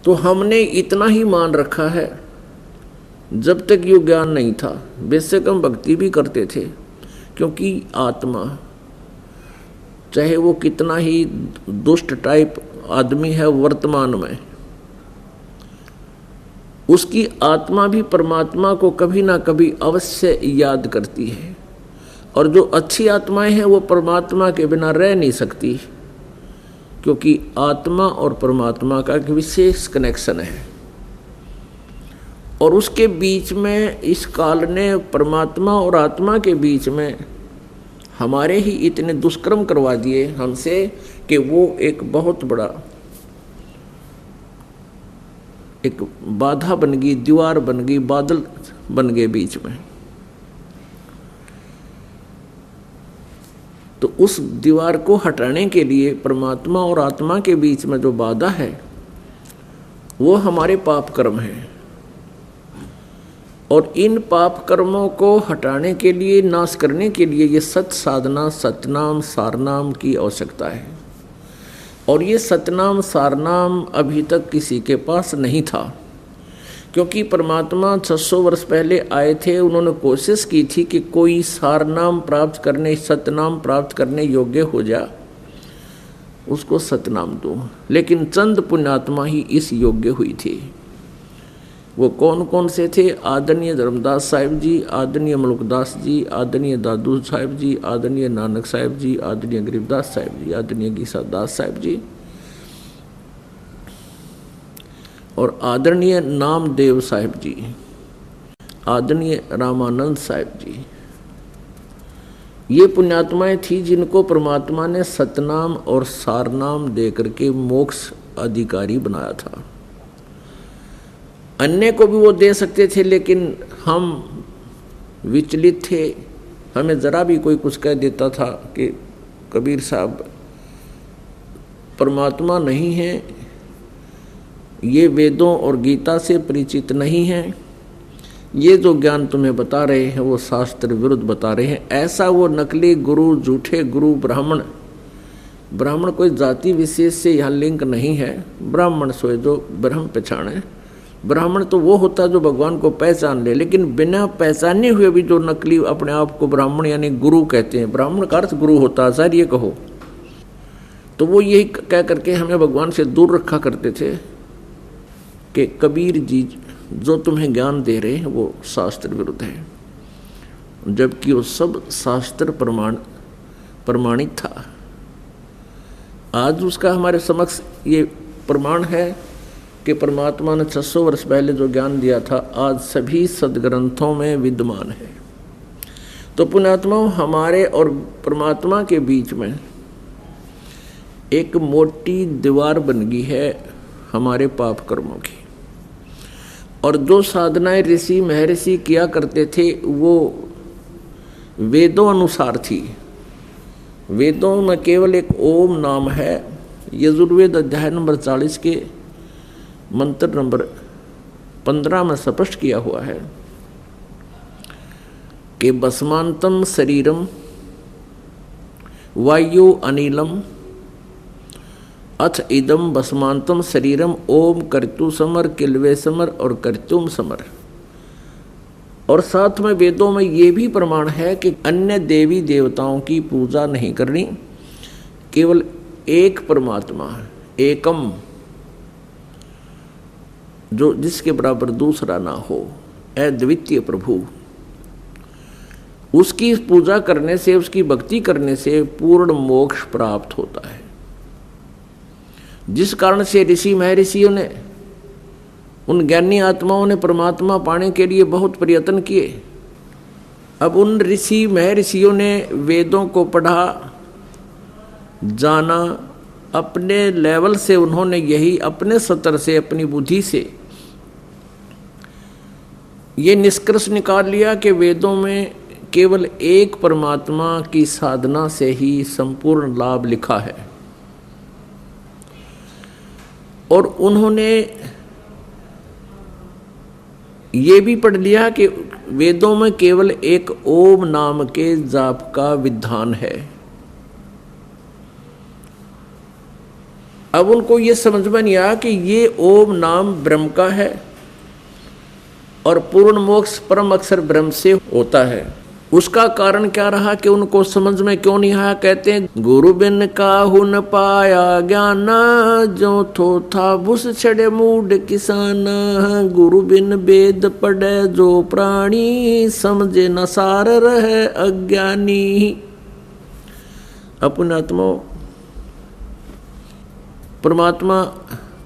तो हमने इतना ही मान रखा है, जब तक ये ज्ञान नहीं था बेशक हम भक्ति भी करते थे, क्योंकि आत्मा चाहे वो कितना ही दुष्ट टाइप आदमी है वर्तमान में, उसकी आत्मा भी परमात्मा को कभी ना कभी अवश्य याद करती है। और जो अच्छी आत्माएं हैं वो परमात्मा के बिना रह नहीं सकती, क्योंकि आत्मा और परमात्मा का एक विशेष कनेक्शन है। और उसके बीच में इस काल ने परमात्मा और आत्मा के बीच में हमारे ही इतने दुष्कर्म करवा दिए हमसे कि वो एक बहुत बड़ा एक बाधा बन गई, दीवार बन गई, बादल बन गए बीच में। तो उस दीवार को हटाने के लिए परमात्मा और आत्मा के बीच में जो बाधा है वो हमारे पाप कर्म है। और इन पाप कर्मों को हटाने के लिए, नाश करने के लिए ये सत साधना, सतनाम सारनाम की आवश्यकता है। और ये सतनाम सारनाम अभी तक किसी के पास नहीं था, क्योंकि परमात्मा 600 वर्ष पहले आए थे। उन्होंने कोशिश की थी कि कोई सारनाम प्राप्त करने, सतनाम प्राप्त करने योग्य हो जा, उसको सतनाम दो। लेकिन चंद पुण्यात्मा ही इस योग्य हुई थी। वो कौन कौन से थे? आदरणीय धर्मदास साहिब जी, आदरणीय मलुकदास जी, आदरणीय दादू साहिब जी, आदरणीय नानक साहिब जी, आदरणीय गरीबदास साहिब जी, आदरणीय गीसादास साहिब जी और आदरणीय नामदेव साहिब जी, आदरणीय रामानंद साहिब जी। ये पुण्यात्माएं थी जिनको परमात्मा ने सतनाम और सारनाम दे करके मोक्ष अधिकारी बनाया था। अन्य को भी वो दे सकते थे, लेकिन हम विचलित थे। हमें ज़रा भी कोई कुछ कह देता था कि कबीर साहब परमात्मा नहीं है, ये वेदों और गीता से परिचित नहीं हैं, ये जो ज्ञान तुम्हें बता रहे हैं वो शास्त्र विरुद्ध बता रहे हैं। ऐसा वो नकली गुरु, झूठे गुरु, ब्राह्मण कोई जाति विशेष से यहाँ लिंक नहीं है। ब्राह्मण सोए जो ब्रह्म पहचाने। ब्राह्मण तो वो होता जो भगवान को पहचान ले, लेकिन बिना पहचाने हुए भी जो नकली अपने आप को ब्राह्मण यानी गुरु कहते हैं, ब्राह्मण का अर्थ गुरु होता है सर, ये कहो। तो वो यही कह करके हमें भगवान से दूर रखा करते थे कि कबीर जी जो तुम्हें ज्ञान दे रहे हैं वो शास्त्र विरुद्ध है, जबकि वो सब शास्त्र प्रमाणित था। आज उसका हमारे समक्ष ये प्रमाण है कि परमात्मा ने 600 वर्ष पहले जो ज्ञान दिया था आज सभी सदग्रंथों में विद्यमान है। तो पुण्यात्माओं, हमारे और परमात्मा के बीच में एक मोटी दीवार बन गई है हमारे पाप कर्मों की। और जो साधनाएं ऋषि महर्षि किया करते थे वो वेदों अनुसार थी। वेदों में केवल एक ओम नाम है। यजुर्वेद अध्याय नंबर 40 के मंत्र नंबर 15 में स्पष्ट किया हुआ है कि भस्मांतम शरीरम वायु अनिलम अथ इदम भस्मांतम शरीरम ओम कर्तु समर किल्वे समर और कर्तुम समर। और साथ में वेदों में ये भी प्रमाण है कि अन्य देवी देवताओं की पूजा नहीं करनी, केवल एक परमात्मा एकम, जो जिसके बराबर दूसरा ना हो, अद्वितीय प्रभु, उसकी पूजा करने से, उसकी भक्ति करने से पूर्ण मोक्ष प्राप्त होता है। जिस कारण से ऋषि महर्षियों ने, उन ज्ञानी आत्माओं ने परमात्मा पाने के लिए बहुत प्रयत्न किए। अब उन ऋषि महर्षियों ने वेदों को पढ़ा, जाना, अपने लेवल से उन्होंने यही अपने सतर से, अपनी बुद्धि से ये निष्कर्ष निकाल लिया कि वेदों में केवल एक परमात्मा की साधना से ही संपूर्ण लाभ लिखा है। और उन्होंने ये भी पढ़ लिया कि वेदों में केवल एक ओम नाम के जाप का विधान है। अब उनको ये समझ में नहीं आया कि ये ओम नाम ब्रह्म का है और पूर्ण मोक्ष परम अक्षर ब्रह्म से होता है। उसका कारण क्या रहा कि उनको समझ में क्यों नहीं आया? कहते हैं गुरु बिन काहू न पाया ज्ञान, जो थो था बुस छड़े मूड किसान। गुरु बिन वेद पढ़े जो प्राणी, समझे न सार रहे अज्ञानी। अपनात्मा परमात्मा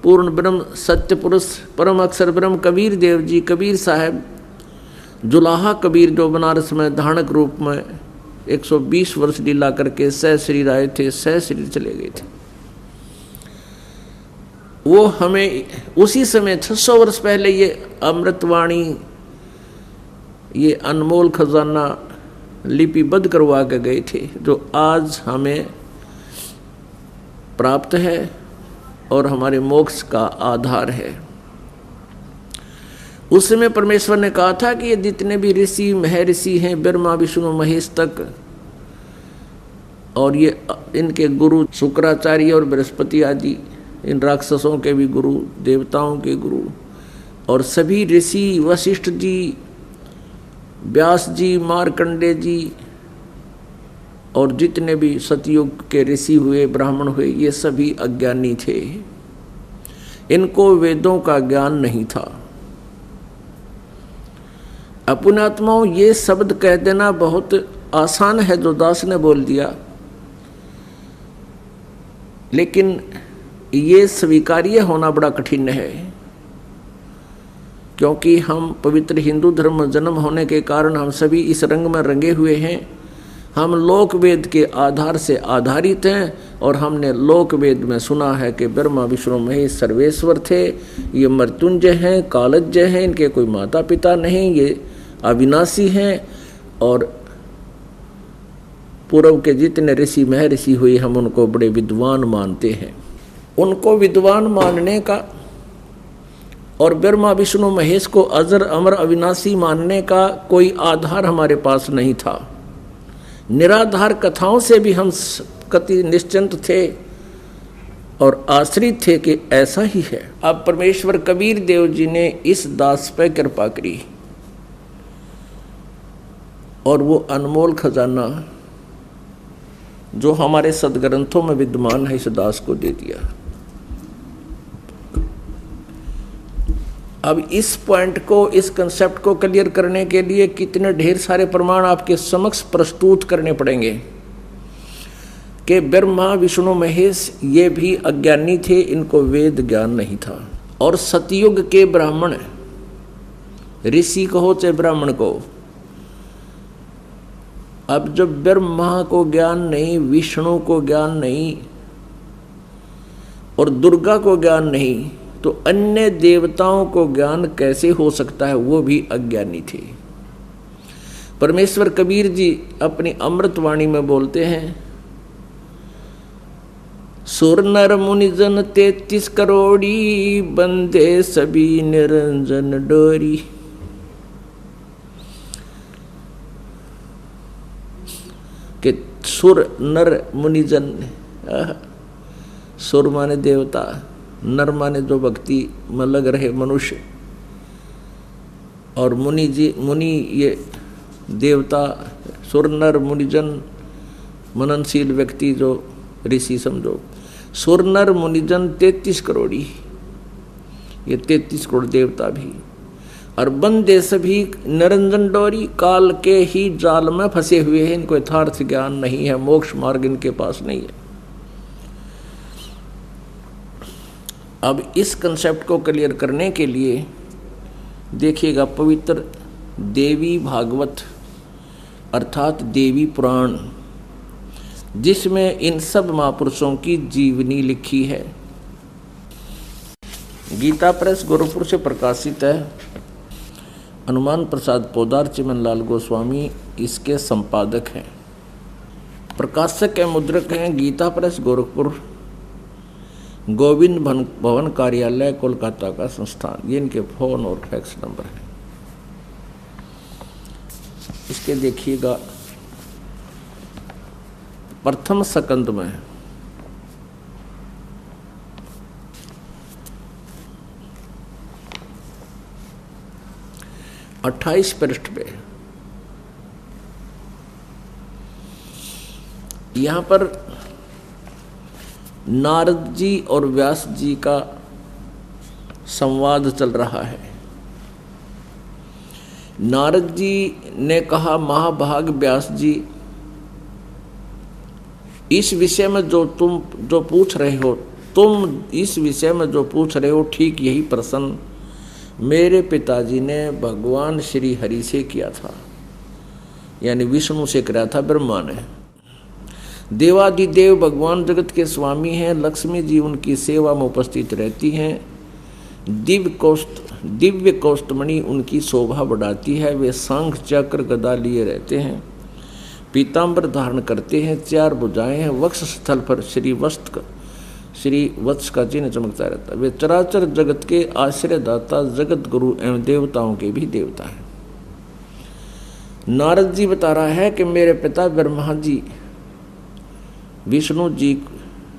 पूर्ण ब्रह्म सत्य पुरुष परम अक्षर ब्रह्म कबीर देव जी, कबीर साहब जुलाहा कबीर जो बनारस में धानक रूप में 120 वर्ष लीला करके सहश्री आए थे, सहश्री चले गए थे। वो हमें उसी समय 600 वर्ष पहले ये अमृतवाणी, ये अनमोल खजाना लिपिबद्ध करवा के गए थे, जो आज हमें प्राप्त है और हमारे मोक्ष का आधार है। उस समय परमेश्वर ने कहा था कि ये जितने भी ऋषि महर्षि हैं, ब्रह्मा विष्णु महेश तक, और ये इनके गुरु शुक्राचार्य और बृहस्पति आदि, इन राक्षसों के भी गुरु, देवताओं के गुरु, और सभी ऋषि वशिष्ठ जी, व्यास जी, मार्कंडे जी, और जितने भी सतयुग के ऋषि हुए, ब्राह्मण हुए, ये सभी अज्ञानी थे। इनको वेदों का ज्ञान नहीं था। अपनात्माओं, ये शब्द कह देना बहुत आसान है जो दास ने बोल दिया, लेकिन ये स्वीकार्य होना बड़ा कठिन है, क्योंकि हम पवित्र हिंदू धर्म में जन्म होने के कारण हम सभी इस रंग में रंगे हुए हैं। हम लोक वेद के आधार से आधारित हैं, और हमने लोक वेद में सुना है कि ब्रह्मा विष्णु महेश सर्वेश्वर थे, ये मृत्युंजय हैं, कालज्ञ हैं, इनके कोई माता पिता नहीं, ये अविनाशी हैं, और पूर्व के जितने ऋषि महर्षि हुए हम उनको बड़े विद्वान मानते हैं। उनको विद्वान मानने का और ब्रह्मा विष्णु महेश को अजर अमर अविनाशी मानने का कोई आधार हमारे पास नहीं था। निराधार कथाओं से भी हम कति निश्चिंत थे और आश्रित थे कि ऐसा ही है। अब परमेश्वर कबीर देव जी ने इस दास पर कृपा करी और वो अनमोल खजाना जो हमारे सदग्रंथों में विद्यमान है, इस दास को दे दिया। अब इस पॉइंट को, इस कंसेप्ट को क्लियर करने के लिए कितने ढेर सारे प्रमाण आपके समक्ष प्रस्तुत करने पड़ेंगे कि ब्रह्मा विष्णु महेश ये भी अज्ञानी थे, इनको वेद ज्ञान नहीं था। और सतयुग के ब्राह्मण, ऋषि कहो चाहे ब्राह्मण को, अब जब ब्रह्मा को ज्ञान नहीं, विष्णु को ज्ञान नहीं और दुर्गा को ज्ञान नहीं, तो अन्य देवताओं को ज्ञान कैसे हो सकता है? वो भी अज्ञानी थे। परमेश्वर कबीर जी अपनी अमृतवाणी में बोलते हैं, सुर नर मुनि जन 33 करोड़ी, बंदे सभी निरंजन डोरी। कि सुर नर मुनि जन, सुर माने देवता, नर माने जो भक्ति में लग रहे मनुष्य, और मुनि जी, मुनि ये देवता, सुर नर मुनिजन मननशील व्यक्ति जो ऋषि समझो। सुर नर मुनिजन 33 करोड़ी, ये 33 करोड़ देवता भी, और बंदे सभी निरंजन डोरी, काल के ही जाल में फंसे हुए हैं। इनको यथार्थ ज्ञान नहीं है, मोक्ष मार्ग इनके पास नहीं है। अब इस कंसेप्ट को क्लियर करने के लिए देखिएगा पवित्र देवी भागवत अर्थात देवी पुराण, जिसमें इन सब महापुरुषों की जीवनी लिखी है। गीता प्रेस गोरखपुर से प्रकाशित है। हनुमान प्रसाद पोदार चिमनलाल गोस्वामी इसके संपादक हैं। प्रकाशक के मुद्रक हैं गीता प्रेस गोरखपुर, गोविंद भवन कार्यालय कोलकाता का संस्थान। ये इनके फोन और फैक्स नंबर है। इसके देखिएगा प्रथम स्कंद में 28 पृष्ठ पे। यहां पर नारद जी और व्यास जी का संवाद चल रहा है। नारद जी ने कहा, महाभाग व्यास जी, इस विषय में जो तुम जो पूछ रहे हो, तुम इस विषय में जो पूछ रहे हो, ठीक यही प्रश्न मेरे पिताजी ने भगवान श्री हरि से किया था, यानी विष्णु से कराया था ब्रह्मा ने। देवादिदेव भगवान जगत के स्वामी हैं, लक्ष्मी जी उनकी सेवा में उपस्थित रहती हैं, दिव्य कौष्टमणि उनकी शोभा बढ़ाती है, वे शंख चक्र गदा लिए रहते हैं, पीताम्बर धारण करते हैं, 4 भुजाएं हैं, वक्ष स्थल पर श्री वत्स का चिन्ह चमकता रहता है, वे चराचर जगत के आश्रयदाता, जगत गुरु एवं देवताओं के भी देवता हैं। नारद जी बता रहा है कि मेरे पिता ब्रह्मा जी विष्णु जी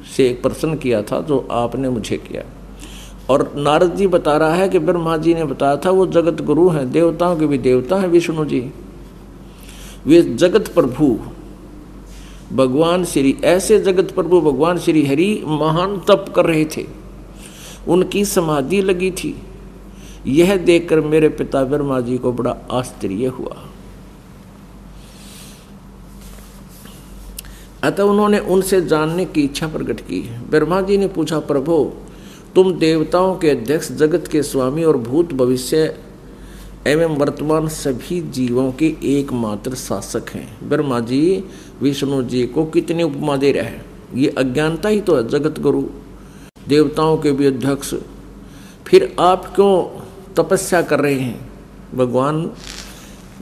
से एक प्रश्न किया था जो आपने मुझे किया, और नारद जी बता रहा है कि ब्रह्मा जी ने बताया था वो जगत गुरु हैं, देवताओं के भी देवता हैं विष्णु जी, वे जगत प्रभु भगवान श्री, ऐसे जगत प्रभु भगवान श्री हरि महान तप कर रहे थे, उनकी समाधि लगी थी। यह देखकर मेरे पिता ब्रह्मा जी को बड़ा आश्चर्य हुआ। अतः उन्होंने उनसे जानने की इच्छा प्रकट की। ब्रह्मा जी ने पूछा, प्रभु तुम देवताओं के अध्यक्ष, जगत के स्वामी और भूत भविष्य एवं वर्तमान सभी जीवों के एकमात्र शासक हैं। ब्रह्मा जी विष्णु जी को कितनी उपमा दे रहे हैं, ये अज्ञानता ही तो है। जगत गुरु, देवताओं के भी अध्यक्ष, फिर आप क्यों तपस्या कर रहे हैं? भगवान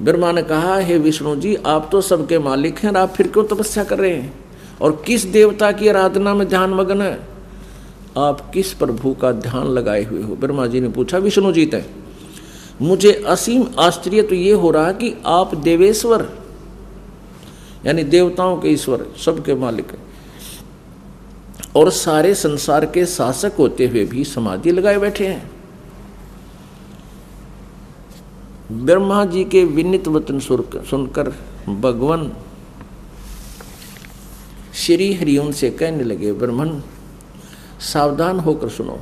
ब्रह्मा ने कहा, हे विष्णु जी, आप तो सबके मालिक हैं, आप फिर क्यों तपस्या कर रहे हैं? और किस देवता की आराधना में ध्यान मग्न है? आप किस प्रभु का ध्यान लगाए हुए हो? ब्रह्मा जी ने पूछा, विष्णु जी तय मुझे असीम आश्चर्य तो ये हो रहा कि आप देवेश्वर यानी देवताओं के ईश्वर, सबके मालिक और सारे संसार के शासक होते हुए भी समाधि लगाए बैठे हैं। ब्रह्मा जी के विनीत वचन सुनकर भगवान श्री हरि उनसे कहने लगे, ब्रह्मन सावधान होकर सुनो,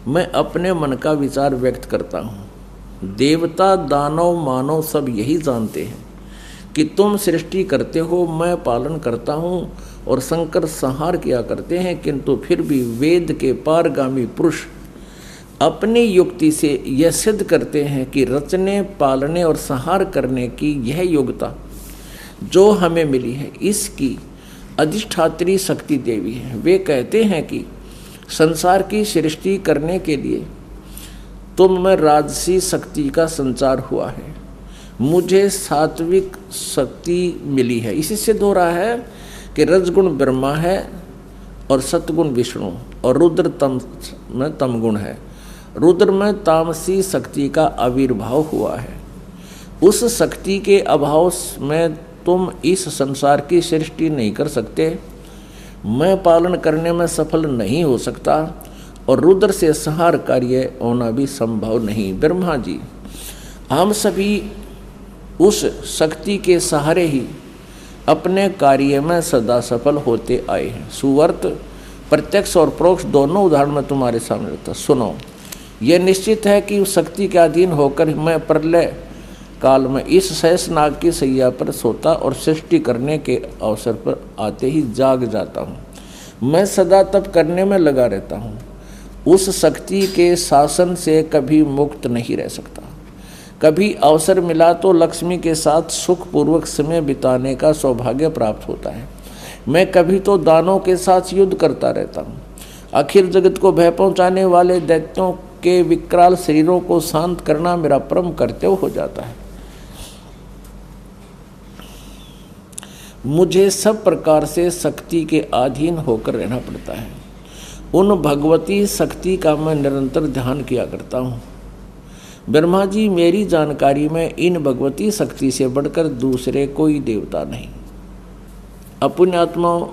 मैं अपने मन का विचार व्यक्त करता हूँ। देवता, दानव, मानव सब यही जानते हैं कि तुम सृष्टि करते हो, मैं पालन करता हूँ, और शंकर संहार किया करते हैं, किंतु फिर भी वेद के पारगामी पुरुष अपनी युक्ति से यह सिद्ध करते हैं कि रचने, पालने और संहार करने की यह योग्यता जो हमें मिली है, इसकी अधिष्ठात्री शक्ति देवी है। वे कहते हैं कि संसार की सृष्टि करने के लिए तुम में राजसी शक्ति का संचार हुआ है, मुझे सात्विक शक्ति मिली है। इसी सिद्ध हो रहा है कि रजगुण ब्रह्मा है और सतगुण विष्णु, और रुद्र में तमगुण है। रुद्र में तामसी शक्ति का आविर्भाव हुआ है। उस शक्ति के अभाव में तुम इस संसार की सृष्टि नहीं कर सकते, मैं पालन करने में सफल नहीं हो सकता, और रुद्र से संहार कार्य होना भी संभव नहीं। ब्रह्मा जी, हम सभी उस शक्ति के सहारे ही अपने कार्य में सदा सफल होते आए हैं। सुवर्त, प्रत्यक्ष और परोक्ष दोनों उदाहरण में तुम्हारे सामने रखता। सुनो, यह निश्चित है कि उस शक्ति के अधीन होकर मैं प्रलय काल में इस शेषनाग की सैया पर सोता और सृष्टि करने के अवसर पर आते ही जाग जाता हूँ। मैं सदा तप करने में लगा रहता हूँ, उस शक्ति के शासन से कभी मुक्त नहीं रह सकता। कभी अवसर मिला तो लक्ष्मी के साथ सुखपूर्वक समय बिताने का सौभाग्य प्राप्त होता है। मैं कभी तो दानों के साथ युद्ध करता रहता हूँ। आखिर जगत को भय पहुँचाने वाले दैत्यों के विकराल शरीरों को शांत करना मेरा परम कर्तव्य हो जाता है। मुझे सब प्रकार से शक्ति के अधीन होकर रहना पड़ता है। उन भगवती शक्ति का मैं निरंतर ध्यान किया करता हूँ। ब्रह्मा जी, मेरी जानकारी में इन भगवती शक्ति से बढ़कर दूसरे कोई देवता नहीं। अपुण्यात्माओं,